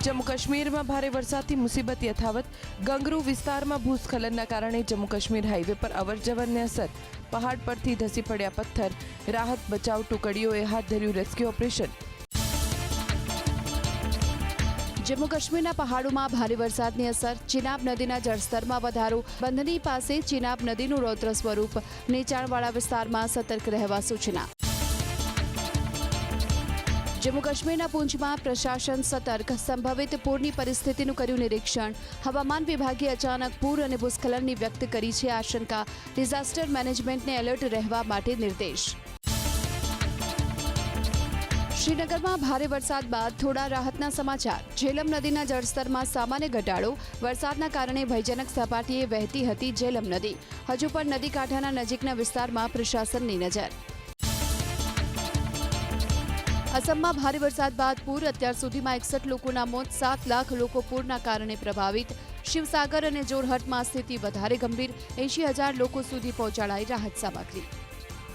जम्मू काश्मीर में भारे वरसादथी मुसीबत यथावत। गंगरू विस्तार में भूस्खलनना कारणे जम्मू काश्मीर हाईवे पर अवरजवरने असर। पहाड़ परथी धसी पड्या पत्थर। राहत बचाव टुकड़ीओए हाथ धर्યું रेस्क्यू ऑपरेशन। जम्मू काश्मीरना पहाड़ों में भारे वरसादनी असर। चिनाब नदीना जलस्तर में वधारो। बंधनी पासे चिनाब नदीનું रौद्र स्वरूप। નીચાણવાળા વિસ્તારમાં સતર્ક રહેવા સૂચના। जम्मू काश्मीरना पूंछ में प्रशासन सतर्क। संभावित पूरनी परिस्थितिનું કર્યું નિરીક્ષણ। हवामान विभागे अचानक पूर और भूस्खलनની व्यक्त करी છે आशंका। डिजास्टर मैनेजमेंटने एलर्ट रहवा माटे निर्देश। श्रीनगर में भारे वरसाद बाद थोड़ा राहतना समाचार। झेलम नदीना जलस्तर में सामान्य घटाडो। वरसादना कारणे भयजनक सपाटीए वहेती हती झेलम नदी। हजू पण नदी कांठाना नजीकना विस्तारमां प्रशासननी नजर। असम में भारे वरसाद बाद पूर। अत्यार सुधीमां 61 लोकोना मौत। 7 लाख लोको पूरना कारणे प्रभावित। शिवसागर और जोरहट में स्थिति वधारे गंभीर। 80,000 लोको सुधी पहोंचाडाई राहत सामग्री।